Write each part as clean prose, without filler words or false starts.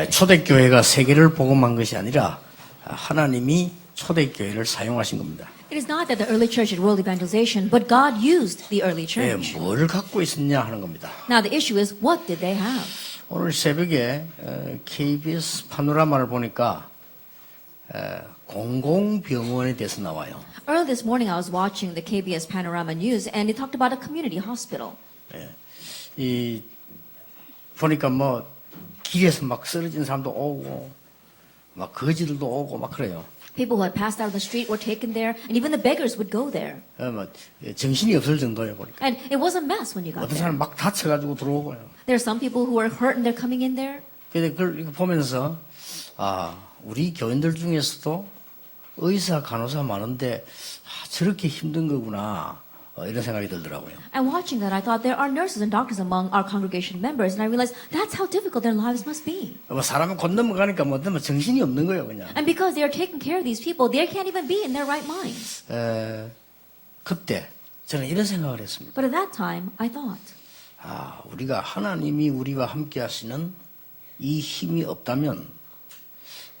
초대교회가 세계를 복음한 것이 아니라 하나님이 초대교회를 사용하신 겁니다. It is not that the early church did world evangelization, but God used the early church. 뭘 갖고 있었냐 하는 겁니다. Now the issue is, what did they have? 오늘 새벽에 KBS 파노라마를 보니까 공공병원에 대해서 나와요. Early this morning, I was watching the KBS Panorama News, and it talked about a community hospital. 이 보니까 뭐 길에서 막 쓰러진 사람도 오고 막 거지들도 오고 막 그래요. People who had passed out on the street were taken there, and even the beggars would go there. 뭐 정신이 없을 정도예요 보니까. And it was a mess when you got 어떤 there. 사람 막 다쳐가지고 들어오고요. There are some people who were hurt and they're coming in there. 근데 그걸 이거 보면서 우리 교인들 중에서도 의사 간호사 많은데 저렇게 힘든 거구나 이런 생각이 들더라고요. And watching that, I thought there are nurses and doctors among our congregation members, and I realized that's how difficult their lives must be. 뭐 사람은 곧 넘어가니까 뭐 정신이 없는 거예요 그냥. And because they are taking care of these people, they can't even be in their right minds. 그때 저는 이런 생각을 했습니다. But at that time, I thought, 우리가 하나님이 우리와 함께 하시는 이 힘이 없다면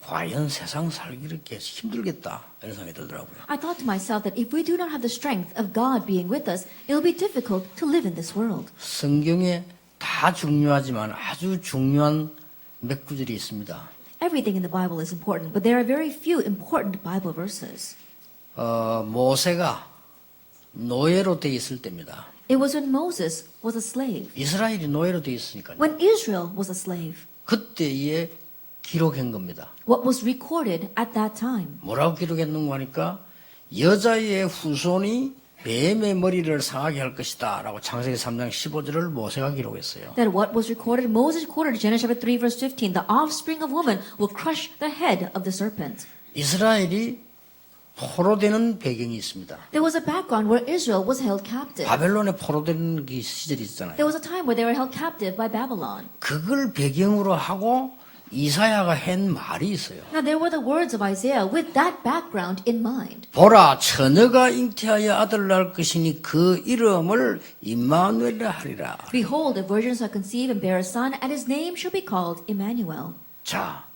과연 세상 살기 이렇게 힘들겠다 이런 생각이 들더라고요. I thought to myself that if we do not have the strength of God being with us, it will be difficult to live in this world. 성경에 다 중요하지만 아주 중요한 몇 구절이 있습니다. Everything in the Bible is important, but there are very few important Bible verses. 모세가 노예로 돼 있을 때입니다. It was when Moses was a slave, 이스라엘이 노예로 돼 있으니까요. when Israel was a slave. 그때에 기록한 겁니다. What was recorded at that time? 뭐라고 기록했는가 하니까 여자의 후손이 뱀의 머리를 상하게 할 것이다 라고 창세기 3장 15절을 모세가 기록했어요. That what was recorded, Moses recorded Genesis chapter 3 verse 15, the offspring of woman will crush the head of the serpent. 이스라엘이 포로되는 배경이 있습니다. There was a background where Israel was held captive. 바벨론에 포로되는 그 시절이 있잖아요. There was a time where they were held captive by Babylon. 그걸 배경으로 하고 이사야가 한 말이 있어요. Now there were the words of Isaiah with that background in mind. 보라 처녀가 잉태하여 아들을 낳을 것이니 그 이름을 임마누엘이라 하리라. Behold, a virgin shall conceive and bear a son, and his name shall be called Emmanuel. 자,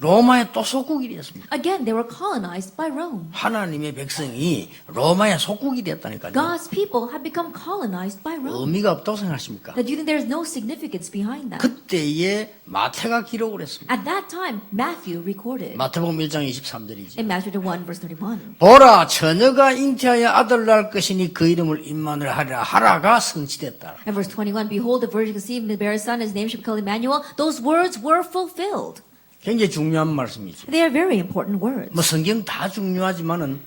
로마의 또 속국이 되었습니다. Again, they were colonized by Rome. 하나님의 백성이 로마의 속국이 됐다니까요. God's people have become colonized by Rome. 의미가 없다고 생각하십니까? Now, do you think there is no significance behind that? 그때에 마태가 기록을 했습니다. At that time, Matthew recorded. 마태복음 1장 23절이지. In Matthew 1 verse 31. 보라 처녀가 잉태하여 아들을 낳을 것이니 그 이름을 임마누엘 하리라. 하라가 성취됐다. And verse 21, behold, the virgin conceived and bear a son, his name shall be called Emmanuel. Those words were fulfilled. 굉장히 중요한 말씀이죠. They are very important words. 뭐 성경 다 중요하지만은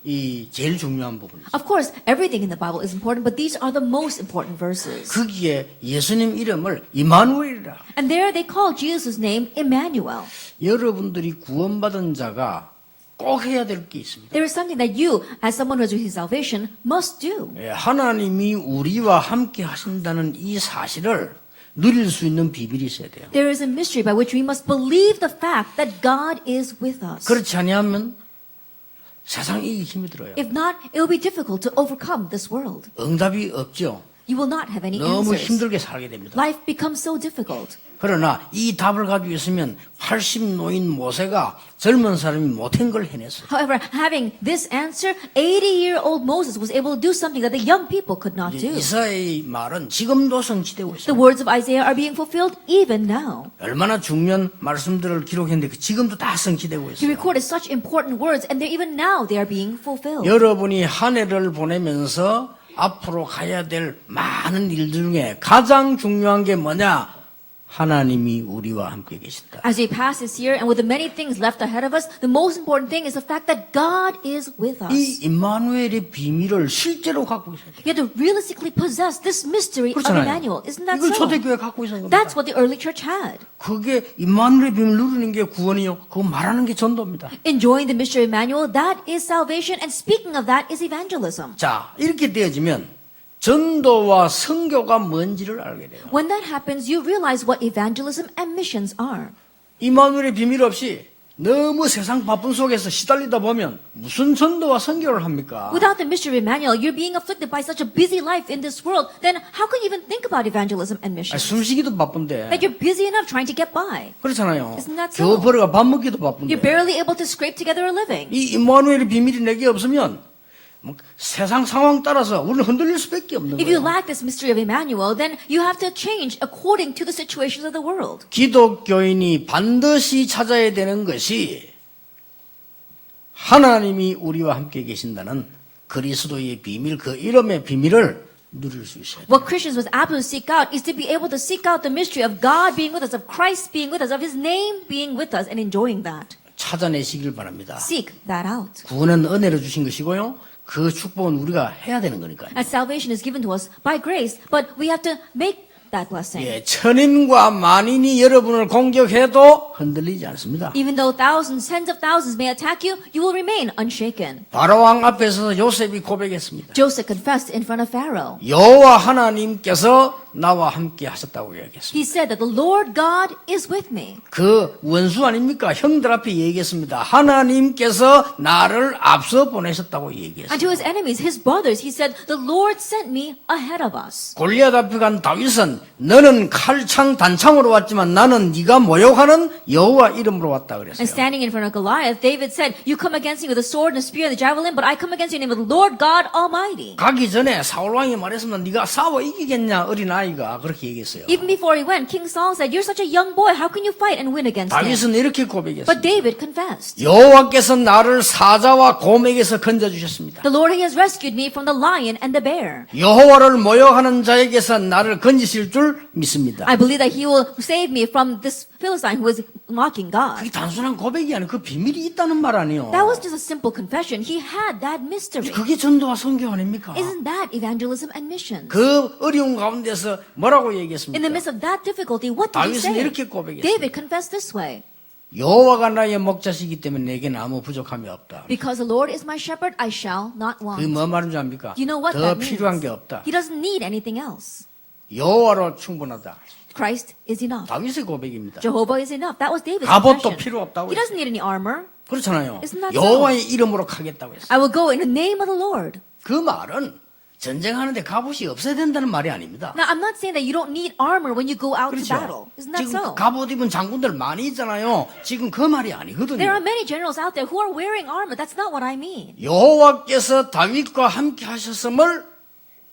이 제일 중요한 부분이죠. Of course, everything in the Bible is important, but these are the most important verses. 거기에 예수님 이름을 임마누엘이라. And there they call Jesus' name Emmanuel. 여러분들이 구원받은 자가 꼭 해야 될 게 있습니다. There is something that you, as someone who has received salvation, must do. 하나님이 우리와 함께 하신다는 이 사실을 누릴 수 있는 비밀이 있어야 돼요. There is a mystery by which we must believe the fact that God is with us. 그렇지 않으면 세상 이기기 힘이 들어요. If not, it will be difficult to overcome this world. 응답이 없죠. You will not have any 너무 answers. 힘들게 살게 됩니다. Life becomes so difficult. 그러나 이 답을 가지고 있으면 80노인 모세가 젊은 사람이 못한 걸 해냈어요. However, having this answer, 80-year-old Moses was able to do something that the young people could not do. 이사야의 말은 지금도 성취되고 The 있어요. words of Isaiah are being fulfilled even now. 얼마나 중요한 말씀들을 기록했는데 지금도 다 성취되고 He 있어요. recorded such important words, and even now they are being fulfilled. 여러분이 한 해를 보내면서 앞으로 가야 될 많은 일 중에 가장 중요한 게 뭐냐? 하나님이 우리와 함께 계신다. As we pass this year, and with the many things left ahead of us, the most important thing is the fact that God is with us. 이 임마누엘의 비밀을 실제로 갖고 있어야 돼요. You have to realistically possess this mystery of 그렇잖아요. Emmanuel. Isn't that 이걸 so? 초대교회 갖고 있는 겁니다. That's what the early church had. 그게 임마누엘의 비밀 누리는 게 구원이요. 그거 말하는 게 전도입니다. Enjoying the mystery of Emmanuel, that is salvation, and speaking of that is evangelism. 자, 이렇게 되어지면 전도와 선교가 뭔지를 알게 돼요. When that happens, you realize what evangelism and missions are. 임마누엘의 비밀 없이 너무 세상 바쁜 속에서 시달리다 보면 무슨 전도와 선교를 합니까? Without the mystery of Emmanuel, you're being afflicted by such a busy life in this world. Then how can you even think about evangelism and mission? 숨쉬기도 바쁜데. That you're busy enough trying to get by. 그렇잖아요. Isn't that so? 겨우 벌어가 밥 먹기도 바쁜데. You're barely able to scrape together a living. 이 임마누엘의 비밀이 내게 없으면 뭐 세상 상황 따라서 우리는 흔들릴 수밖에 없는 If you 거예요. lack this mystery of Emmanuel, then you have to change according to the situations of the world. 기독교인이 반드시 찾아야 되는 것이 하나님이 우리와 함께 계신다는 그리스도의 비밀, 그 이름의 비밀을 누릴 수 있어요. What Christians must absolutely seek out is to be able to seek out the mystery of God being with us, of Christ being with us, of His name being with us, and enjoying that. 찾아내시길 바랍니다. Seek that out. 구원은 은혜로 주신 것이고요. 그 축복은 우리가 해야 되는 거니까요. As salvation is given to us by grace, but we have to make that blessing. 예, 천인과 만인이 여러분을 공격해도 흔들리지 않습니다. Even though thousands, tens of thousands may attack you, you will remain unshaken. 바로왕 앞에서 요셉이 고백했습니다. Joseph confessed in front of Pharaoh. 여호와 하나님께서 나와 함께 하셨다고 이야기했습니다. He said that the Lord God is with me. 그 원수 아닙니까? 형들 앞에 얘기했습니다. 하나님께서 나를 앞서 보내셨다고 얘기했습니다. And to his enemies, his brothers, he said, the Lord sent me ahead of us. 골리앗 앞에 간 다윗은 너는 칼창 단창으로 왔지만 나는 네가 모욕하는 여호와 이름으로 왔다 And 그랬어요. standing in front of Goliath, David said, you come against me with a sword and a spear and a javelin, but I come against you in the name of the Lord God Almighty. 가기 전에 사울 왕이 말했습니다. 네가 싸워 이기겠냐 어린아이가 그렇게 얘기했어요. Even before he went, King Saul said, you're such a young boy, how can you fight and win against him? 다윗은 이렇게 But 고백했습니다. David confessed. 여호와께서 나를 사자와 곰에게서 건져주셨습니다. The Lord, he has rescued me from the lion and the bear. 여호와를 모욕하는 자에게서 나를 건지실 줄 믿습니다. I believe that he will save me from this Philistine who was mocking God. 그게 단순한 고백이 아니고 그 비밀이 있다는 말 아니에요. That was just a simple confession. He had that mystery. 그게 전도와 선교 아닙니까? Isn't that evangelism and mission? 그 어려운 가운데서 뭐라고 In the 얘기했습니까? midst of that difficulty, what did he 다윗은 say? 이렇게 고백했습니다. David confessed this way. 여호와가 나의 목자시기 때문에 내게는 아무 부족함이 없다. Because the Lord is my shepherd, I shall not want. 그게 뭐 말인지 압니까? You know what 더 that means? 필요한 게 없다. He doesn't need anything else. 여호와로 충분하다. Christ is enough. 다윗의 고백입니다. Jehovah is enough. That was David's 갑옷도 confession. 필요 없다고 He doesn't need any armor. 그렇잖아요. Isn't that so? 여호와의 이름으로 가겠다고 했어요. I will go in the name of the Lord. 그 말은 전쟁하는데 갑옷이 없어야 된다는 말이 아닙니다. Now, I'm not saying that you don't need armor when you go out to 그렇죠. battle. Isn't that 지금 so? 갑옷 입은 장군들 많이 있잖아요. 지금 그 말이 There are 아니거든요. many generals out there who are wearing armor. That's not what I mean. 여호와께서 다윗과 함께 하셨음을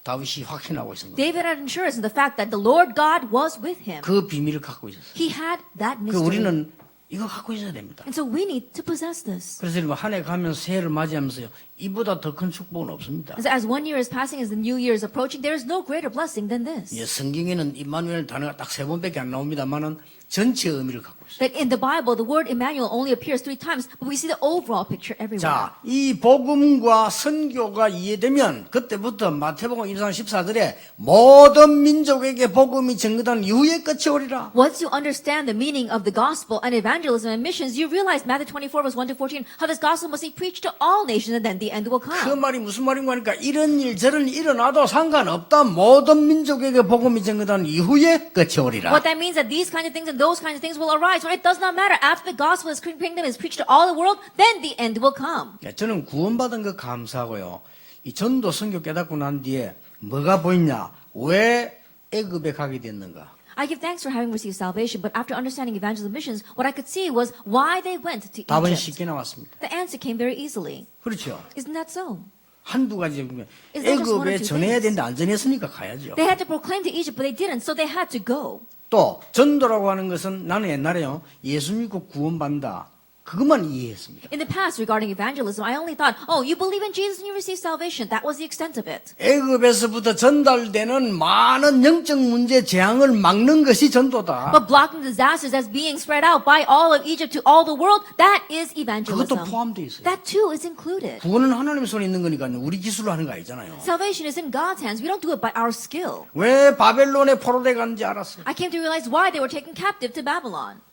다윗이 확인하고 있습니다. David had assurance in the fact that the Lord God was with him. 그 비밀을 갖고 있었어요. He had that 그 mystery. 우리는 이거 갖고 있어야 됩니다. And so we need to possess this. 그래서 여러분 한 해 가면서 새해를 맞이하면서요. 이보다 더 큰 축복은 없습니다. And so as 1 year is passing, as the new year is approaching, there is no greater blessing than this. 예, 성경에는 임마누엘 단어가 딱 3번밖에 안 나옵니다만은 전체 의미를 갖고 있어요. That in the Bible, the word Emmanuel only appears 3 times, but we see the overall picture everywhere. 자, 이 복음과 선교가 이해되면 그때부터 마태복음 1장 14절에 모든 민족에게 복음이 전거된 이후에 끝이 오리라. Once you understand the meaning of the gospel and evangelism and missions, you realize Matthew 24 verse 1 to 14, how this gospel must be preached to all nations and then the end will 그 come. 말이 무슨 말인가 하니까 이런 일 저런 일 일어나도 상관없다. 모든 민족에게 복음이 전거된 이후에 끝이 오리라. What that means that these kind of things and those kinds of things will arise. When it does not matter. After the gospel is kingdom is preached to all the world, then the end will come. 예, 저는 구원받은 거 감사하고요. 이 전도 선교 깨닫고 난 뒤에 뭐가 보이냐? 왜 애굽에 가게 됐는가? I give thanks for having received salvation, but after understanding evangelism missions, what I could see was why they went to 답은 Egypt. 쉽게 나왔습니다. The answer came very easily. 그렇죠. Isn't that so? 한두 가지 보면 Is that just one or 애굽에 two 전해야 things? 되는데 안 전했으니까 가야죠. They had to proclaim to Egypt, but they didn't, so they had to go. 또 전도라고 하는 것은 나는 옛날에요. 예수 믿고 구원받는다. 그것만 이해했습니다. In the past, regarding evangelism, I only thought, oh, you believe in Jesus and you receive salvation. That was the extent of it. 애굽에서부터 전달되는 많은 영적 문제 재앙을 막는 것이 전도다. But blocking disasters as being spread out by all of Egypt to all the world, that is evangelism. 그것도 포함되어 있어요. That too is included. 구원은 하나님 손에 있는 거니까요. 우리 기술로 하는 거 아니잖아요. Salvation is in God's hands. We don't do it by our skill. 왜 바벨론에 포로돼 간지 알았어요. I came to realize why they were taken captive to Babylon.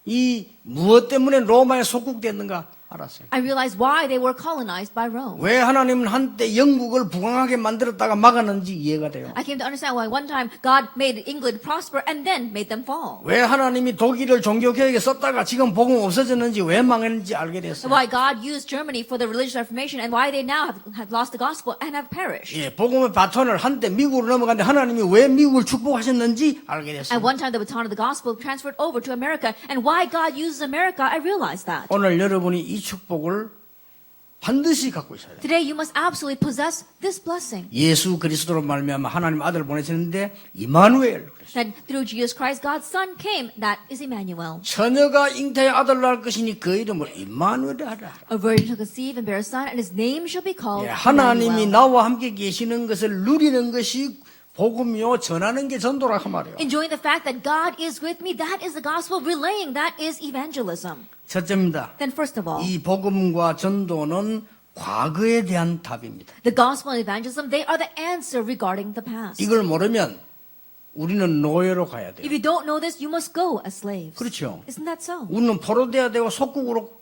이 무엇 때문에 로마에 속국됐는가? 알았어요. I realized why they were colonized by Rome. 왜 하나님은 한때 영국을 부강하게 만들었다가 막았는지 이해가 돼요. I came to understand why one time God made England prosper and then made them fall. 왜 하나님이 독일을 종교개혁에 썼다가 지금 복음 없어졌는지 왜 망했는지 알게 And 됐어요. why God used Germany for the religious reformation and why they now have lost the gospel and have perished. 예, 복음의 바톤을 한때 미국으로 넘어갔는데 하나님이 왜 미국을 축복하셨는지 알게 됐어요. At one time, the baton of the gospel transferred over to America, and why God uses America, I realized that. 오늘 여러분이 이 축복을 반드시 갖고 있어야 돼요. Today, you must absolutely possess this blessing. 예수 그리스도로 말미암아 하나님 아들을 보내셨는데 이마누엘 그랬어요. That through Jesus Christ, God's Son came. That is Emmanuel. 처녀가 잉태의 아들을 낳을 것이니 그 이름을 이마누엘이라 하라. A virgin shall conceive and bear a son, and his name shall be called 예, 하나님이 Emmanuel. 나와 함께 계시는 것을 누리는 것이 복음이요 전하는 게 전도라 그 말이에요. Enjoying the fact that God is with me, that is the gospel. Relaying that is evangelism. 첫째입니다. Then first of all, 이 복음과 전도는 과거에 대한 답입니다. the gospel and evangelism, they are the answer regarding the past. 이걸 모르면 우리는 노예로 가야 돼요. If you don't know this, you must go as slaves. 그렇죠. Isn't that so? 우리는 포로돼야 되고 속국으로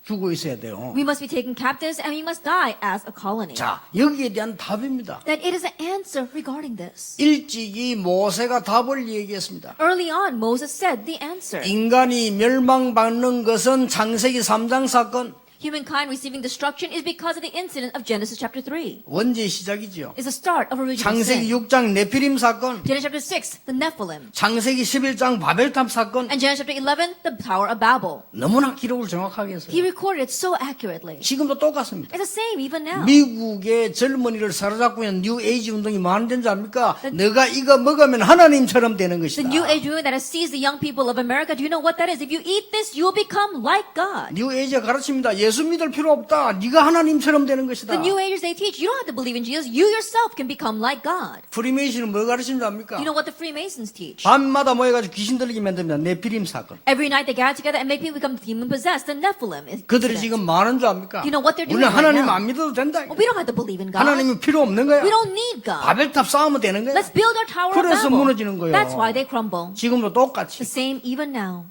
죽어 있어야 돼요. We must be taken captives and we must die as a colony. 자, 여기에 대한 답입니다. That it is an answer regarding this. 일찍이 모세가 답을 얘기했습니다. Early on, Moses said the answer. 인간이 멸망받는 것은 창세기 3장 사건, Humankind receiving destruction is because of the incident of Genesis chapter 3. 원죄의 시작이지요. It's the start of original 창세기 sin. 6장 네피림 사건, Genesis chapter 6, the Nephilim. 창세기 11장 바벨탑 사건, And Genesis chapter 11, the Tower of Babel. 너무나 기록을 정확하게 했어요. He recorded it so accurately. 지금도 똑같습니다. It's the same even now. 미국의 젊은이를 사로잡고 있는 뉴 에이지 운동이 뭐 하는 데인지 압니까? 너가 이거 먹으면 하나님처럼 되는 The 것이다. New Age movement that has seized the young people of America, do you know what that is? If you eat this, you'll become like God. 뉴 에이지가 가르칩니다. 예수 믿을 필요 없다. 네가 하나님처럼 되는 것이다. The New Agers, they teach, you don't have to believe in Jesus. You yourself can become like God. 프리메이슨은 뭘 가르치는지 압니까? Do you know what the Freemasons teach? 밤마다 모여가지고 귀신 들리게 만듭니다. 네피림 사건. Every night they gather together and make people become demon-possessed, the Nephilim. 그들이 incident. 지금 뭐 하는 줄 압니까? You know what they're doing 우리는 right 하나님 now? 안 믿어도 된다. Well, we don't have to believe in God. 하나님이 필요 없는 거야. We don't need God. 바벨탑 쌓으면 되는 거야. Let's build our Tower of 그래서 Babel. 무너지는 거예요. That's why they crumble. 지금도 똑같이. The same even now.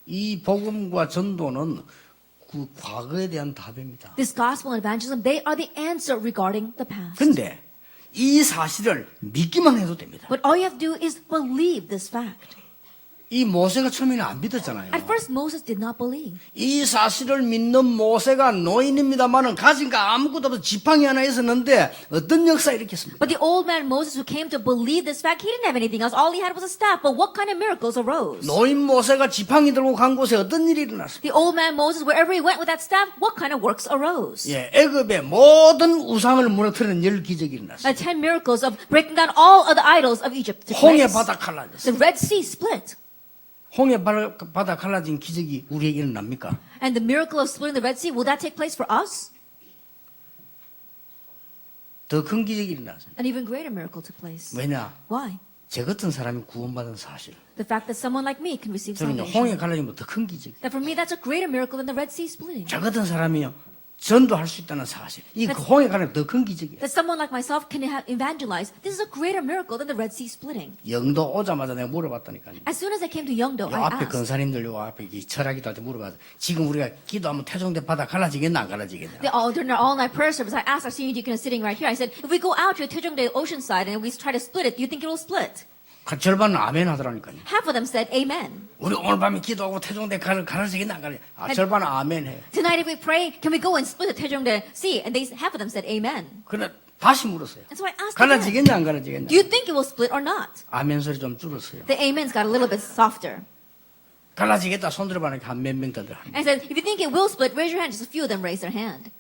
이 복음과 전도는 그 과거에 대한 답입니다. This gospel and evangelism, they are the answer regarding the past. 근데 이 사실을 믿기만 해도 됩니다. But all you have to do is believe this fact. 이 모세가 처음에는 안 믿었잖아요. At first, Moses did not believe. 이 사실을 믿는 모세가 노인입니다만은 가진 거 아무것도 없어 지팡이 하나 있었는데 어떤 역사 일으켰습니까? But the old man Moses who came to believe this fact, he didn't have anything else. All he had was a staff. But what kind of miracles arose? 노인 모세가 지팡이 들고 간 곳에 어떤 일이 일어났습니까? The old man Moses, wherever he went with that staff, what kind of works arose? 예, 애굽의 모든 우상을 무너뜨리는 열 기적이 일어났어요. The 10 miracles of breaking down all of the idols of Egypt. took 홍해 place. 바다 갈라졌어요. The Red Sea split. 홍해 바다 갈라진 기적이 우리에게 일어납니까? And the miracle of splitting the Red Sea, will that take place for us? 더 큰 기적이 일어났어요. An even greater miracle took place. 왜냐? Why? 저 같은 사람이 구원받은 사실. The fact that someone like me can receive 저는 salvation. 홍해 갈라진 것더 큰 기적이에요. That for me, that's a greater miracle than the Red Sea splitting. 저 같은 사람이요. 전도할 수 있다는 사실. 이 홍해 갈라진 더 큰 기적이에요. That someone like myself can evangelize. This is a greater miracle than the Red Sea splitting. 영도 오자마자 내가 물어봤다니까요. As soon as I came to Yeongdo, 요 I 앞에 asked. 권사님들 요 앞에 이 철학이들한테 물어봐서 지금 우리가 기도하면 태종대 바다 갈라지겠나 안 갈라지겠냐. During our all-night prayer service, I asked our senior deacon sitting right here, I said, if we go out to Taejongdae Oceanside and we try to split it, do you think it will split? 절반은 아멘 하더라니까요. Half of them said, amen. 우리 오늘 밤에 기도하고 태종대 갈라지겠나 안 갈라지겠나. 절반은 아멘 해요. Tonight, if we pray, can we go and split the Taejongdae Sea? And half of them said, amen. 그래 다시 물었어요. And so I asked again, 갈라지겠냐 안 갈라지겠냐. do you think it will split or not? 아멘 소리 좀 줄었어요. The amens got a little bit softer. 갈라지겠다 손 들어봐니까 한 몇 명 더들. And I said, if you think it will split, raise your hand. Just a few of them raised their hand.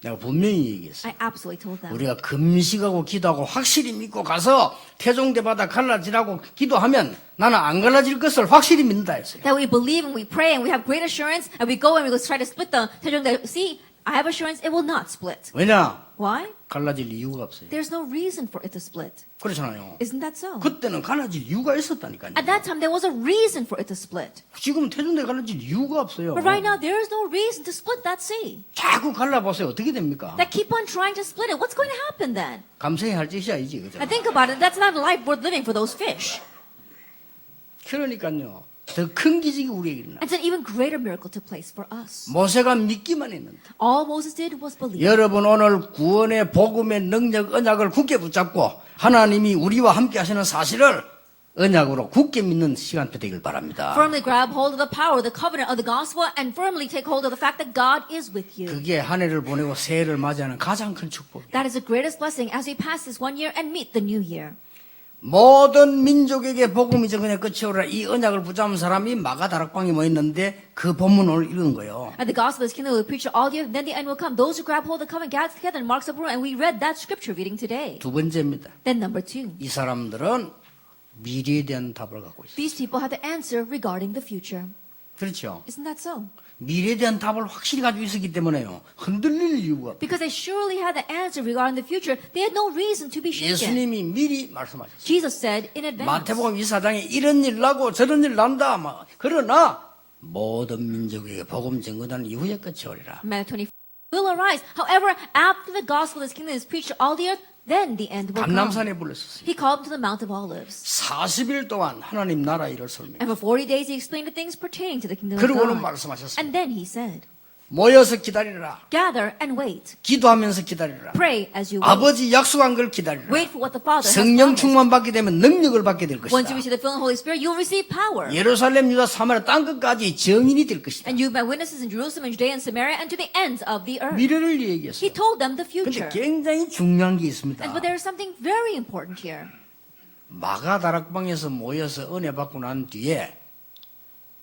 내가 분명히 얘기했어요. I absolutely told them. 우리가 금식하고 기도하고 확실히 믿고 가서 태종대 바다 갈라지라고 기도하면 나는 안 갈라질 것을 확실히 믿는다 했어요. That we believe and we pray and we have great assurance and we go and we go try to split the Taejongdae Sea. I have assurance it will not split. 왜냐? Why? 갈라질 이유가 없어요. There's no reason for it to split. 그렇잖아요. Isn't that so? 그때는 갈라질 이유가 있었다니까요. At that time, there was a reason for it to split. 지금 태종대 갈라질 이유가 없어요. But right now, there is no reason to split that sea. 자꾸 갈라보세요. 어떻게 됩니까? That keep on trying to split it. What's going to happen then? 감사해야 할 짓이 아니지. 그죠? I think about it. That's not a life worth living for those fish. 그러니까요. 더 큰 기적이 우리에게 일어나. And an even greater miracle took place for us. 모세가 믿기만 했는데. All Moses did was believe. 여러분 오늘 구원의 복음의 능력 언약을 굳게 붙잡고 하나님이 우리와 함께 하시는 사실을 언약으로 굳게 믿는 시간표 되길 바랍니다. Firmly grab hold of the power, the covenant of the gospel, and firmly take hold of the fact that God is with you. 그게 한 해를 보내고 새해를 맞이하는 가장 큰 축복이에요. That is the greatest blessing as we pass this one year and meet the new year. 모든 민족에게 복음이 전에 끝이 오라 이 언약을 붙잡은 사람이 마가다락방에 모였는데 그 본문을 읽은 거예요. And the gospel of his kingdom will preach to all the earth, then the end will come. Those who grab hold of the covenant gather together and marks the room, and we read that scripture reading today. 두 번째입니다. Then number 2. 이 사람들은 미래에 대한 답을 갖고 있어요. These people have the answer regarding the future. 그렇죠. Isn't that so? 미래에 대한 답을 확실히 가지고 있었기 때문에요. 흔들릴 이유가 없어요. Because they surely had the answer regarding the future, they had no reason to be shaken. 예수님이 미리 말씀하셨어요. Jesus said in advance. 마태복음 24장에 이런 일 나고 저런 일 난다. 그러나 모든 민족에게 복음 전거하는 이후에 끝이 오리라. Matthew 24 will arise. However, after the gospel of his kingdom is preached to all the earth, then the end will come. 감람산에 불렀었어요. He called them to the Mount of Olives. 40일 동안 하나님 나라 일을 설명. And for 40 days he explained the things pertaining to the kingdom of 그러고는 God. 말씀하셨어요. And then he said, 모여서 기다리라. gather and wait. 기도하면서 기다리라. Pray as you wait. 아버지 약속한 걸 기다리라. Wait for what the Father has 성령 promised. 충만 받게 되면 능력을 받게 될 Once you 것이다. receive the filling of the Holy Spirit, you will receive power. 예루살렘, 유다, 사마리아 땅 끝까지 증인이 될 것이다. And you will be witnesses in Jerusalem, and Judea, and Samaria, and to the ends of the earth. 미래를 He 얘기했어요. told them the 근데 future. 굉장히 중요한 게 있습니다. But there is something very important here. 마가다락방에서 모여서 은혜 받고 난 뒤에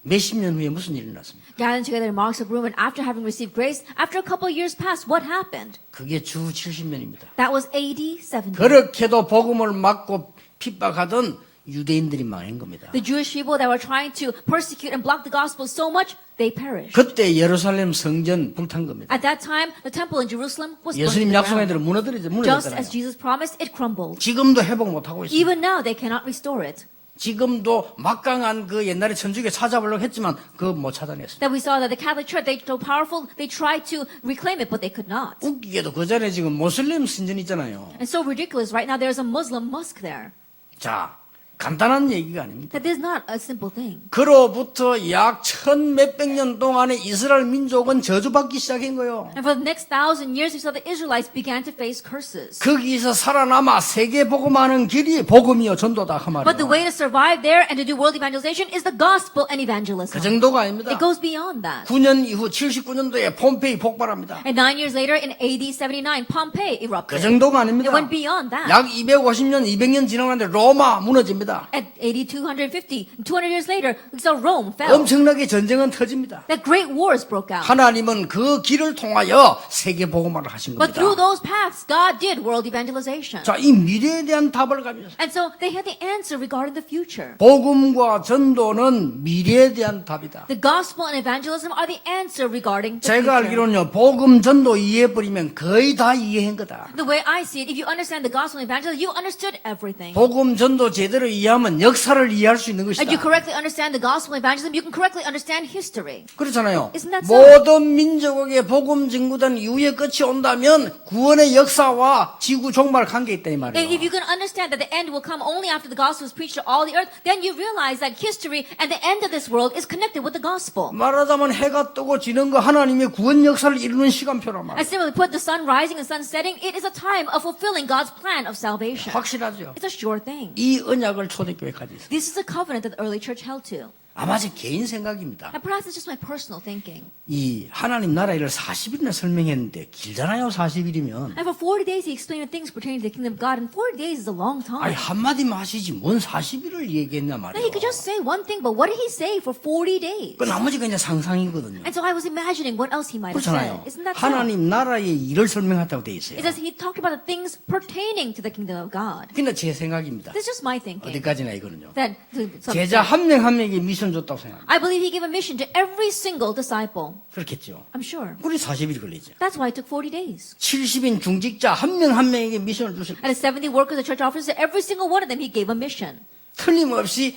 몇십 년 후에 무슨 일이 났습니까? Gathering together in Mark's room, and after having received grace, after a couple of years passed, what happened? 그게 주 70년입니다. That was AD 70. 그렇게도 복음을 막고 핍박하던 유대인들이 망한 겁니다. The Jewish people that were trying to persecute and block the gospel so much, they perished. 그때 예루살렘 성전 불탄 겁니다. At that time, the temple in Jerusalem was burned to 예수님 the 약속한 ground. 대로 Just 무너졌잖아요. as Jesus promised, it crumbled. 지금도 회복 못하고 있습니다. Even now, they cannot restore it. 지금도 막강한 그 옛날에 천주교 찾아보려고 했지만 그거 못 찾아냈습니다. That we saw that the Catholic Church, they so powerful, they tried to reclaim it, but they could not. 웃기게도 그 전에 지금 모슬림 신전 있잖아요. And so ridiculous, right now there's a Muslim mosque there. 자, 간단한 얘기가 아닙니다. That is not a simple thing. 그로부터 약 천 몇백 년 동안에 이스라엘 민족은 저주받기 시작한 거예요. And for the next 1,000 years, we saw the Israelites began to face curses. 거기서 살아남아 세계 복음하는 길이 복음이요 전도다 그 But the way 말이에요. to survive there and to do world evangelization is the gospel and evangelism. 그 정도가 아닙니다. It goes beyond that. 9년 이후 79년도에 폼페이 폭발합니다. And 9 years later, in AD 79, Pompeii 그 erupted. 정도가 It 아닙니다. went beyond that. 약 250년, 200년 지나가는데 로마 무너집니다. At AD 250, 200 years later, we saw Rome fell. 엄청나게 전쟁은 터집니다. That great wars broke out. 하나님은 그 길을 통하여 세계 복음화를 하신 But through 겁니다. those paths, God did world evangelization. 자, 이 미래에 대한 답을 가지고 And so they had the answer regarding the future. 복음과 전도는 미래에 대한 답이다. The gospel and evangelism are the answer regarding the 제가 future. 알기로는요, 복음 전도 이해해버리면 거의 다 이해한 거다. The way I see it, if you understand the gospel and evangelism, you understood everything. 복음 전도 제대로 이해하면 역사를 이해할 수 있는 And you 것이다. correctly understand the gospel and evangelism, you can correctly understand history. 그렇잖아요. Isn't that so? 모든 민족에게 복음 증거된 이후에 끝이 온다면 구원의 역사와 지구 종말 관계 있다 이 And if 말이에요. you can understand that the end will come only after the gospel is preached to all the earth, then you realize that history and the end of this world is connected with the gospel. 말하자면 해가 뜨고 지는 거 하나님의 구원 역사를 이루는 시간표란 And 말이에요. simply put, the sun rising and sun setting, it is a time of fulfilling God's plan of salvation. 확실하죠. It's a sure thing. 이 언약을 초대교회까지 있어요. This is a covenant that the early church held to. 아마 제 개인 생각입니다. And perhaps it's just my personal thinking. 이 하나님 나라 일을 40일이나 설명했는데 길잖아요. 40일이면. And for 40 days he explained the things pertaining to the kingdom of God, and 40 days is a long 아니 time. 한마디만 하시지 뭔 40일을 얘기했냐 Now 말이에요. he could just say one thing, but what did he say for 40 days? 그 나머지가 그냥 상상이거든요. And so I was imagining what else he might have said. 그렇잖아요. Isn't that so? 하나님 나라의 일을 설명했다고 돼 있어요. It says he talked about the things pertaining to the kingdom of God. 근데 제 생각입니다. This is just my thinking. 어디까지나 이거는요. That to some 제자 extent. 한 명 한 명에게 미션 줬다고 생각합니다. I believe he gave a mission to every single disciple. 그렇겠죠. I'm sure. 우리 40일 걸리죠. That's why it took 40 days. 70인 중직자 한 명 한 명에게 미션을 주실 거예요. And the 70 workers, the church officers, every single one of them, he gave a mission. 틀림없이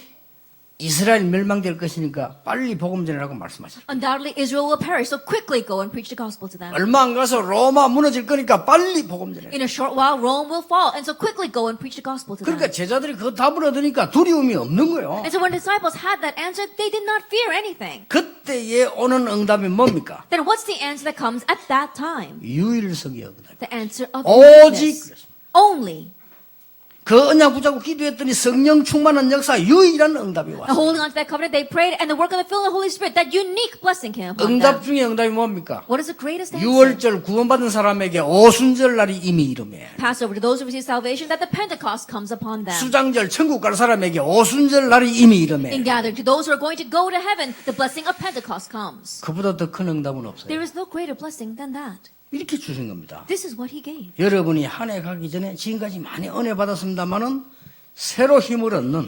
이스라엘 멸망될 것이니까 빨리 복음 전하라고 말씀하셨어요. Undoubtedly, Israel will perish, so quickly go and preach the gospel to them. 얼마 안 가서 로마 무너질 거니까 빨리 복음 전해. In a short while, Rome will fall, and so quickly go and preach the gospel to them. 그러니까 제자들이 그 답을 얻으니까 두려움이 없는 거예요. And so when disciples had that answer, they did not fear anything. 그때에 오는 응답이 뭡니까? Then what's the answer that comes at that time? 유일성이 응답. The answer of 오직 uniqueness. Only. 그 언약 붙잡고 기도했더니 성령 충만한 역사 유일한 응답이 And 왔어요. holding on to that covenant, they prayed, and the work of the filling of the Holy Spirit, that unique blessing came upon 응답 them. 중에 응답이 뭡니까? What is the greatest answer? 6월절 구원받은 사람에게 오순절 날이 이미 이름에 Pass over to those who receive salvation, that the Pentecost comes upon them. 수장절 천국 갈 사람에게 오순절 날이 이미 이름에 In gathering to those who are going to go to heaven, the blessing of Pentecost comes. 그보다 더 큰 응답은 없어요. There is no greater blessing than that. 이렇게 주신 겁니다. This is what he gave. 여러분이 한 해 가기 전에 지금까지 많이 은혜 받았습니다만은 새로 힘을 얻는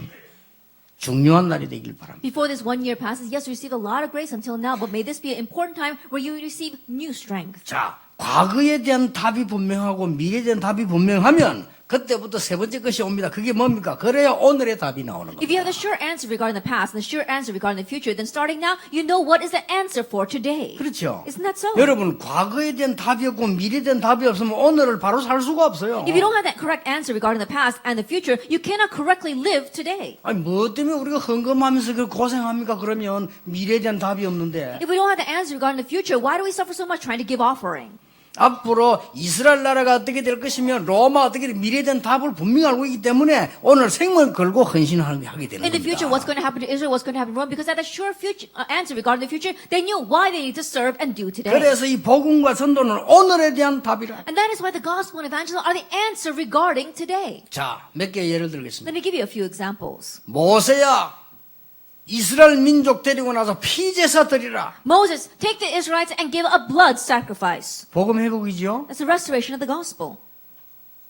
중요한 날이 되길 바랍니다. Before this 1 year passes, yes, we received a lot of grace until now, but may this be an important time where you receive new strength. 자, 과거에 대한 답이 분명하고 미래에 대한 답이 분명하면 그때부터 세 번째 것이 옵니다. 그게 뭡니까? 그래야 오늘의 답이 나오는 If you 겁니다. have the sure answer regarding the past and the sure answer regarding the future, then starting now, you know what is the answer for today. 그렇죠. Isn't that so? 여러분, 과거에 대한 답이 없고 미래에 대한 답이 없으면 오늘을 바로 살 수가 없어요. If you don't have that correct answer regarding the past and the future, you cannot correctly live today. 아니, 뭐 때문에 우리가 헌금하면서 그 고생합니까? 그러면 미래에 대한 답이 없는데. If we don't have the answer regarding the future, why do we suffer so much trying to give offering? 앞으로 이스라엘 나라가 어떻게 될 것이며 로마 어떻게 될 미래에 대한 답을 분명히 알고 있기 때문에 오늘 생명을 걸고 헌신하게 되는 In the future, what's 겁니다. going to happen to Israel, what's going to happen to Rome, because they had a sure future, answer regarding the future, they knew why they need to serve and do today. 그래서 이 복음과 전도는 오늘에 대한 답이라. And that is why the gospel and evangelism are the answer regarding today. 자, 몇 개 예를 들겠습니다. Let me give you a few examples. 모세야 이스라엘 민족 데리고 나서 피제사 드리라. Moses, take the Israelites and give a blood sacrifice. 복음 회복이죠. That's the restoration of the gospel.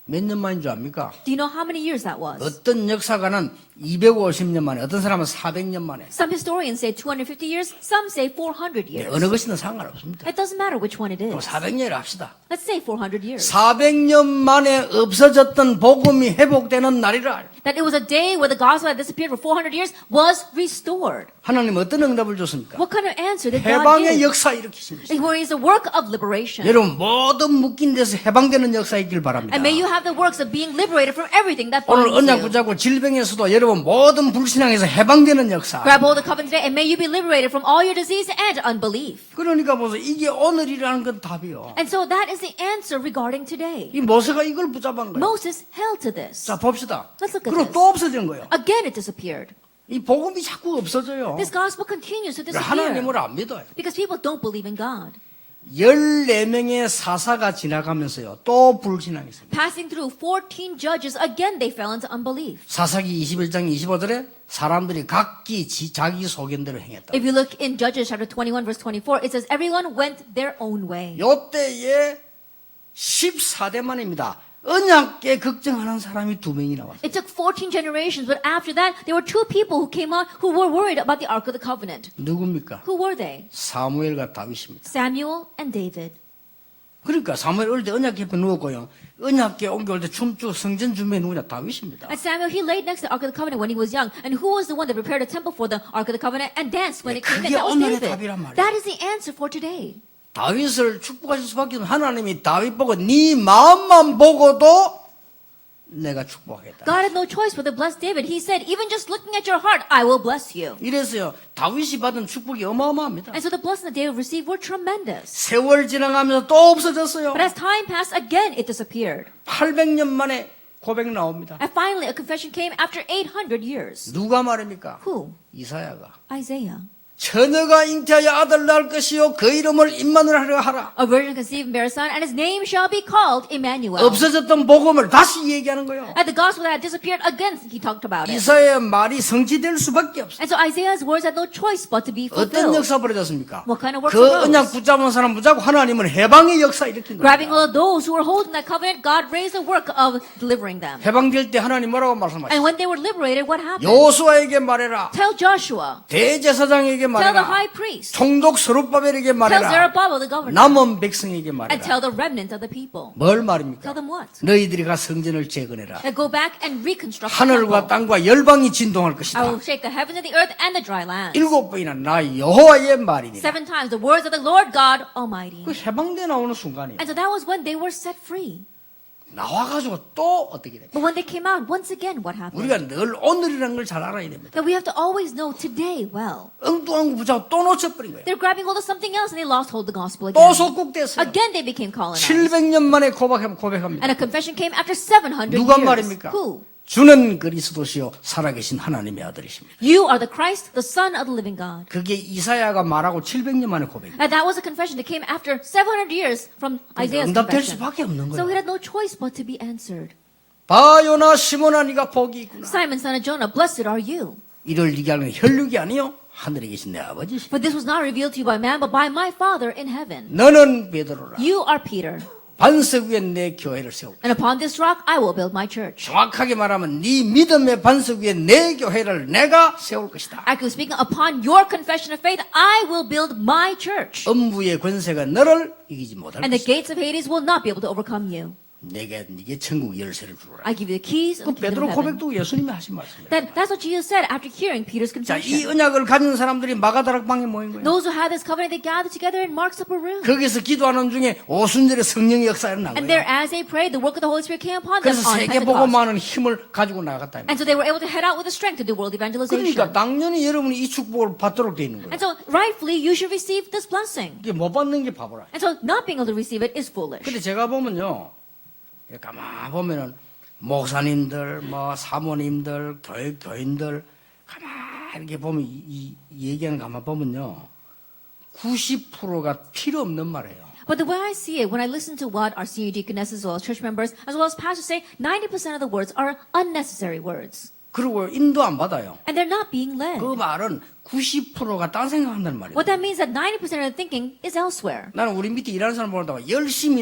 몇 년 만인 줄 압니까? Do you know how many years that was? 어떤 역사가는 250년 만에, 어떤 사람은 400년 만에. Some historians say 250 years, some say 400 네, years. 어느 것이든 상관없습니다. It doesn't matter which one it 그럼 is. 400년이라 합시다. Let's say 400 years. 400년 만에 없어졌던 복음이 회복되는 날이라. That it was a day where the gospel had disappeared for 400 years was restored. 하나님 어떤 응답을 줬습니까? What kind of answer did God 해방의 give? 역사 일으키십니다. Where is the work of liberation. 여러분 모든 묶인 데서 해방되는 역사 있길 바랍니다. And may you have the works of being liberated from everything that 오늘 binds 언약 you. 붙잡고 질병에서도 여러분 모든 불신앙에서 해방되는 역사. Grab hold of the covenant today and may you be liberated from all your disease and unbelief. 그러니까 보세요. 이게 오늘이라는 건 답이요. And so that is the answer regarding today. 이 모세가 이걸 붙잡은 거예요. Moses held to this. 자 봅시다. Let's look at 그리고 this. 또 없어진 거예요. Again it disappeared. 이 복음이 자꾸 없어져요. This gospel continues to disappear. 하나님을 안 믿어요. Because people don't believe in God. 14명의 사사가 지나가면서요. 또 불신앙이 있습니다. Passing through 14 judges, again they fell into unbelief. 사사기 21장 25절에 사람들이 각기 자기 소견대로 행했다. If you look in Judges chapter 21 verse 24, it says everyone went their own way. 요때에 14대 만입니다. 언약계 걱정하는 사람이 2명이 나왔어요. It took 14 generations, but after that, there were 2 people who came on who were worried about the Ark of the Covenant. 누굽니까? Who were they? 사무엘과 다윗입니다. Samuel and David. 그러니까 사무엘 어릴 때 언약 옆에 누웠고요. 언약계 옮겨올 때 춤추 성전 준비해 누구냐? 다윗입니다. And Samuel, he laid next to the Ark of the Covenant when he was young. And who was the one that prepared a temple for the Ark of the Covenant and danced when it came in? 그게 That was 오늘의 David. 답이란 말이에요. That is the answer for today. 다윗을 축복하실 수밖에 없는 하나님이 다윗 보고 네 마음만 보고도 내가 축복하겠다. God had no choice but to bless David. He said, even just looking at your heart, I will bless you. 이래서요. 다윗이 받은 축복이 어마어마합니다. And so the blessings that David received were tremendous. 세월 지나가면서 또 없어졌어요. But as time passed, again it disappeared. 800년 만에 고백 나옵니다. And finally, a confession came after 800 years. 누가 말입니까? Who? 이사야가. Isaiah. 처녀가 잉태하여 아들 낳을 것이요 그 이름을 임마누엘 하라. A virgin conceived and bear a son, and his name shall be called Emmanuel. 없어졌던 복음을 다시 얘기하는 거예요. And the gospel that had disappeared, again he talked about it. 이사야의 말이 성취될 수밖에 없어요. And so Isaiah's words had no choice but to be 어떤 fulfilled. 역사 벌어졌습니까? What kind of works 그 arose? 언약 붙잡은 사람 붙잡고 하나님은 해방의 역사 일으킨 Grabbing 겁니다. all of those who were holding that covenant, God raised the work of delivering them. 해방될 때 하나님 뭐라고 And 말씀하셨어요? when they were liberated, what happened? 여호수아에게 말해라. Tell Joshua. 대제사장에게 사무엘에게 Tell the 말해라. high priest. 총독 서룹바벨에게 Tell 말해라. Zerubbabel, the governor. 남은 백성에게 And 말해라. tell the remnant of the people. 뭘 말입니까? Tell them what? 너희들이 가 성전을 재건해라. That go back and reconstruct the 하늘과 temple. 땅과 열방이 진동할 I 것이다. will shake the heavens and the earth and the dry land. 7번이나 나 여호와의 말이니라. 7 times the words of the Lord God Almighty. 그 해방돼 나오는 순간이에요. And so that was when they were set free. 나와가지고 또 어떻게 됩니까? But when they came out, once again, what happened? 우리가 늘 오늘이라는 걸 잘 알아야 됩니다. That we have to always know today well. 엉뚱한 거 붙잡고 또 놓쳐버린 거예요. They're grabbing hold of something else and they lost hold of the gospel 또 again. 속국됐어요. Again, they became colonized. 700년 만에 고백합니다. And a confession came after 700 누가 years. 말입니까? Who? 주는 그리스도시요 살아계신 하나님의 아들이십니다. You are the Christ, the Son of the living God. 그게 이사야가 말하고 700년 만에 고백입니다. And that was a confession that came after 700 years from Isaiah's 응답될 confession. 수밖에 없는 So 거예요. he had no choice but to be answered. 바요나 시몬아 네가 복이 있구나. Simon, son of Jonah, blessed are you. 이를 네게 하는 혈육이 아니요 하늘에 계신 내 아버지시. For this was not revealed to you by man, but by my Father in heaven. 너는 베드로라. You are Peter. 반석 위에 내 교회를 세우고. And upon this rock I will build my church. 정확하게 말하면 네 믿음의 반석 위에 내 교회를 내가 세울 것이다. Actually speaking, upon your confession of faith, I will build my church. 음부의 권세가 너를 이기지 못할 And the 것이다. gates of Hades will not be able to overcome you. 내게 네게 천국 열쇠를 주라. I give you the keys 그 of the 베드로 kingdom of heaven. 고백도 예수님이 하신 말씀이에요. That's what Jesus said after hearing Peter's 자, 이 confession. 언약을 가진 사람들이 마가다락방에 모인 거예요. Those who had this covenant, they gathered together in Mark's upper room. 거기서 기도하는 중에 오순절에 성령의 역사가 일어난 And there, 거예요. as they prayed, the work of the Holy Spirit came upon them 그래서 on 세계 보고 Pentecost. 많은 힘을 가지고 나갔다. And so they were able to head out with the strength to do world evangelization. 그러니까 당연히 여러분이 이 축복을 받도록 돼 있는 거예요. And so rightfully, you should receive this blessing. 이게 못 받는 게 바보라. And so not being able to receive it is foolish. 근데 제가 보면요, 가만 보면은 목사님들, 뭐 사모님들, 교인들 가만 이렇게 보면 이 얘기하는 가만 보면요, 90%가 필요 없는 말이에요. But the way I see it, when I listen to what our senior deaconesses, as well as church members, as well as pastors say, 90% of the words are unnecessary words. 그리고 인도 안 받아요. And they're not being led. 그 말은 90%가 딴 생각한다는 말이에요. What that means is that 90% of the thinking is elsewhere. 나는 우리 밑에 일하는 사람 보다가 열심히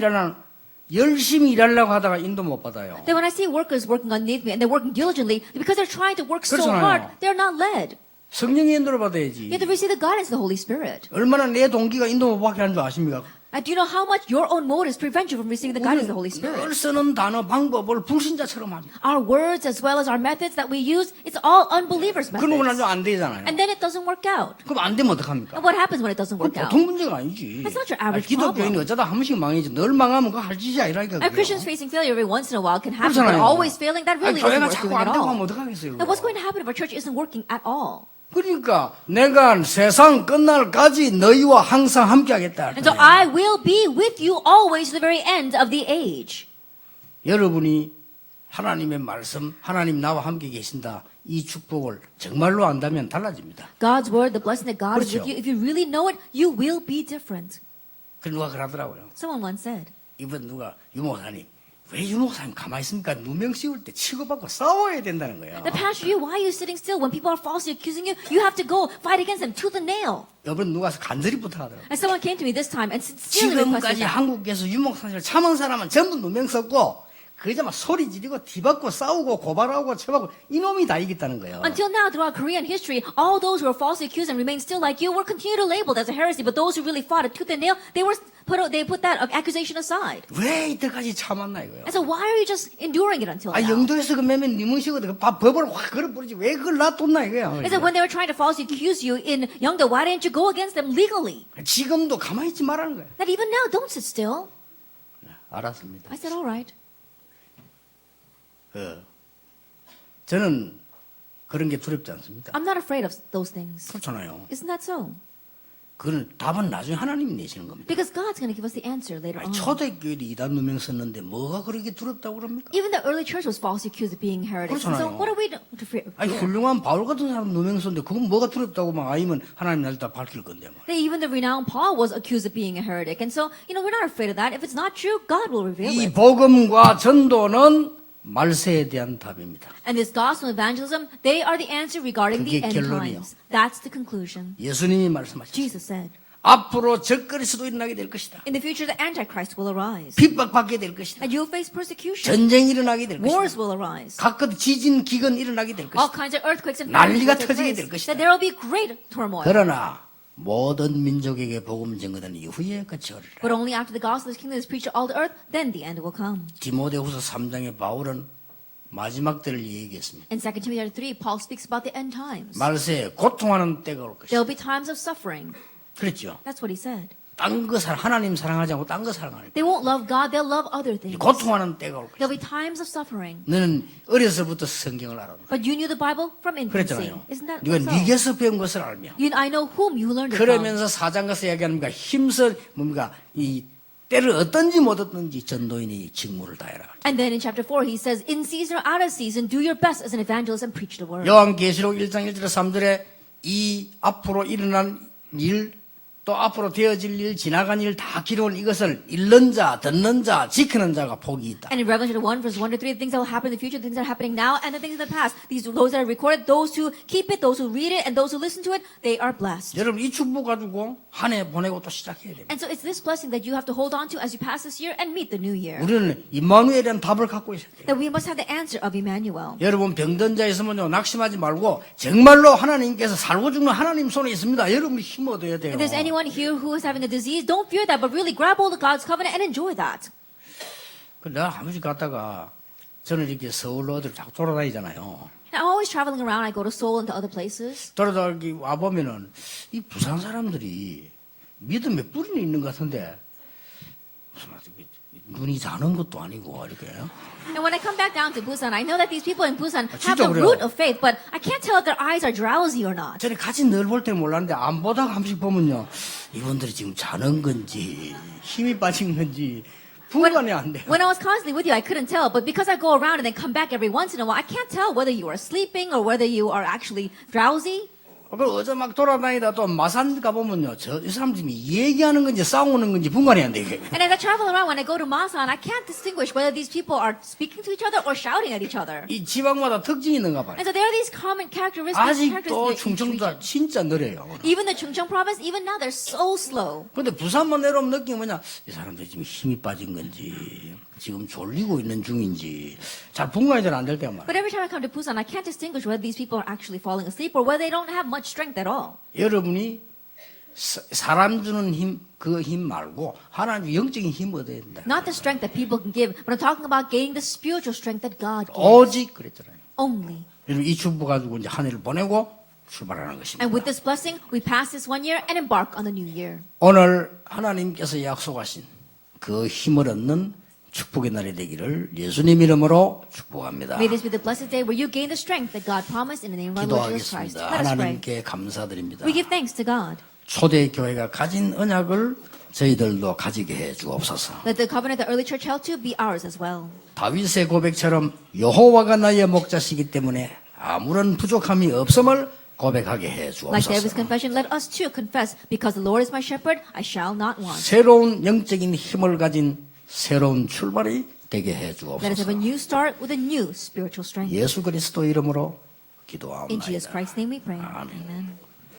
일하려고 하다가 인도 못 받아요. Then when I see workers working underneath me and they're working diligently, because they're trying to work so 그렇잖아요. hard, they're not led. 성령의 인도를 받아야지. You have to receive the guidance of the Holy Spirit. 얼마나 내 동기가 인도 못 받게 하는 줄 아십니까? And do you know how much your own motives prevent you from receiving the guidance of the Holy Spirit? 늘 쓰는 단어, 방법을 불신자처럼 합니다. Our words as well as our methods that we use, it's all unbelievers' 그러고 methods. 나서 안 되잖아요. And then it doesn't work out. 그럼 안 되면 어떡합니까? And what happens when it doesn't 그 work out? 보통 문제가 아니지. That's not your average 기독교인이 problem. 어쩌다 한 번씩 망해지. 늘 망하면 그거 할 짓이 아니라니까. And Christians facing failure every once in a while can happen, but 그렇잖아요. always failing, that really isn't 교회가 worth 자꾸 doing 안 at 되고 all. 하면 어떡하겠어요. And what's 그거. going to happen if our church isn't working at all? 그러니까 내가 세상 끝날까지 너희와 항상 함께하겠다. And so I will be with you always to the very end of the age. 여러분이 하나님의 말씀, 하나님 나와 함께 계신다. 이 축복을 정말로 안다면 달라집니다. God's word, the blessing that God is 그렇죠. with you, if you really know it, you will be different. 그 누가 그러더라고요. Someone once said, 이번 누가 유목사님 왜 유목사님 가만히 있습니까? 누명 씌울 때 치고받고 싸워야 된다는 거예요. "The pastor, you, why are you sitting still? When people are falsely accusing you, you have to go fight against them tooth and nail." 이번 누가 간절히 부탁하더라고요. And someone came to me this time and sincerely requested 지금까지 that. 한국에서 유목사님을 참은 사람은 전부 누명 썼고 그저만 소리 지르고 뒤받고 싸우고 고발하고 쳐받고 이놈이 다 이겼다는 거예요. Until now, throughout Korean history, all those who were falsely accused and remained still like you were continued to labeled as a heresy. But those who really fought a tooth and nail, they put that accusation aside. 왜 이때까지 참았나 이거요. And so why are you just enduring it until 아 now? 영도에서 그 매면 니무시거든. 그 법을 확 걸어버리지 왜 그걸 놔뒀나 이거야. Is that when they were trying to falsely accuse you in Yeongdo, why didn't you go against them legally? 지금도 가만히 있지 말라는 거야. That even now, don't sit still. 알았습니다. I said, all right. 저는 그런 게 두렵지 않습니다. I'm not afraid of those things. 그렇잖아요. Isn't that so? 그건 답은 나중에 하나님이 내시는 겁니다. Because God's going to give us the answer later 아니, on. 초대교회도 이단 누명 썼는데 뭐가 그렇게 두렵다고 그럽니까? Even the early church was falsely accused of being heretics. And so 그렇잖아요. what are we to fear? 아니 훌륭한 바울 같은 사람 누명 썼는데 그건 뭐가 두렵다고 막 아니면 하나님 나중에 다 밝힐 건데 뭐. Even the renowned Paul was accused of being a heretic. And so, we're not afraid of that. If it's not true, God will reveal 이 it. 복음과 전도는 말세에 대한 답입니다. And this gospel evangelism, they are the answer regarding the 그게 end 결론이요. times. That's the conclusion. 예수님이 말씀하셨어요. Jesus said, 앞으로 적그리스도 일어나게 될 것이다. In the future, the Antichrist will arise. 핍박받게 될 것이다. And you'll face persecution. 전쟁이 일어나게 될 Wars 것이다. will arise. 각급 지진, 기근 일어나게 될 All 것이다. kinds of earthquakes and 난리가 famines will take 터지게 place. 될 것이다. That there will be great turmoil. 그러나 모든 민족에게 복음 증거된 이후에 끝이 오리라. But only after the gospel of the kingdom is preached to all the earth, then the end will come. 디모데후서 3장의 바울은 마지막 때를 얘기했습니다. In 2 Timothy 3, Paul speaks about the end times. 말세에 고통하는 때가 올 것이다. There will be times of suffering. 그랬죠. That's what he said. 딴 거 하나님 사랑하지 않고 딴 거 사랑하는 They won't love God, they'll love other things. 고통하는 때가 올 것이다. There'll be times of suffering. 너는 어려서부터 성경을 알아. But you knew the Bible from infancy. 그랬잖아요. Isn't that 네가 so? 네게서 배운 것을 알며. I know whom you learned it from. 그러면서 사장가서 얘기하는가 힘써 뭡니까 이 때를 얻든지 못 얻든지 전도인이 직무를 다해라. And then in chapter 4, he says, in season or out of season, do your best as an evangelist and preach the word. 요한계시록 1장 1절 3절에 이 앞으로 일어난 일 또 앞으로 되어질 일, 지나간 일 다 기록은 이것을 읽는 자, 듣는 자, 지키는 자가 복이 있다. And in Revelation 1, verse 1 to 3, the things that will happen in the future, the things that are happening now, and the things in the past. Those that are recorded, those who keep it, those who read it, and those who listen to it, they are blessed. 여러분 이 축복 가지고 한 해 보내고 또 시작해야 됩니다. And so it's this blessing that you have to hold on to as you pass this year and meet the new year. 우리는 임마누엘에 대한 답을 갖고 있어야 돼요. That we must have the answer of Emmanuel. 여러분 병든 자 있으면요 낙심하지 말고 정말로 하나님께서 살고 죽는 하나님 손에 있습니다. 여러분이 힘 얻어야 돼요. If there's anyone here who is having a disease, don't fear that, but really grab hold of God's covenant and enjoy that. 내가 아버지 갔다가 저는 이렇게 서울로 어디를 자꾸 돌아다니잖아요. I'm always traveling around. I go to Seoul and to other places. 돌아다니기 와보면은 이 부산 사람들이 믿음에 뿌리는 있는 것 같은데 무슨 말이지 눈이 자는 것도 아니고 이렇게 And when I come back down to Busan, I know that these people in Busan have 진짜 the 그래요. root of faith, but I can't tell if their eyes are drowsy or not. 전에 같이 늘 볼 때는 몰랐는데 안 보다가 한 번씩 보면요 이분들이 지금 자는 건지 힘이 빠진 건지 분간이 안 돼요. When I was constantly with you, I couldn't tell, but because I go around and then come back every once in a while, I can't tell whether you are sleeping or whether you are actually drowsy. 그 어제 막 돌아다니다 또 마산 가보면요 이 사람들이 얘기하는 건지 싸우는 건지 분간이 안 돼. 이게. And as I travel around, when I go to Masan, I can't distinguish whether these people are speaking to each other or shouting at each other. 이 지방마다 특징이 있는가 봐요. And so there are these common characteristics. 아직도 in each 충청도 region. 진짜 느려요. Even the Chungcheong province, even now, they're so slow. 근데 부산만 내려오면 느낀 게 뭐냐 이 사람들이 지금 힘이 빠진 건지 지금 졸리고 있는 중인지 잘 분간이 잘 안 될 때가 많아요. But every time I come to Busan, I can't distinguish whether these people are actually falling asleep or whether they don't have much strength at all. 여러분이 사람 주는 힘, 그 힘 말고 하나님 영적인 힘 얻어야 된다. Not the strength that people can give, but I'm talking about gaining the spiritual strength that God gives. 오직 그랬잖아요. Only. 여러분 이 축복 가지고 이제 한 해를 보내고 출발하는 것입니다. And with this blessing, we pass this one year and embark on the new year. 오늘 하나님께서 약속하신 그 힘을 얻는 축복의 날이 되기를 예수님 이름으로 축복합니다. May this be the blessed day where you gain the strength that God promised in the name of our Lord Jesus Christ. 기도하겠습니다. Let us pray. 하나님께 감사드립니다. We give thanks to God. 초대교회가 가진 언약을 저희들도 가지게 해 주옵소서. Let the covenant the early church held to be ours as well. 다윗의 고백처럼 여호와가 나의 목자시기 때문에 아무런 부족함이 없음을 고백하게 해 Like David's 주옵소서. confession, let us too confess, because the Lord is my shepherd, I shall not want. 새로운 영적인 힘을 가진 새로운 출발이 되게 해 Let us have a 주옵소서. new start with a new spiritual strength. 예수 그리스도 이름으로 In Jesus 기도합니다. Christ's name we pray. 아멘. Amen.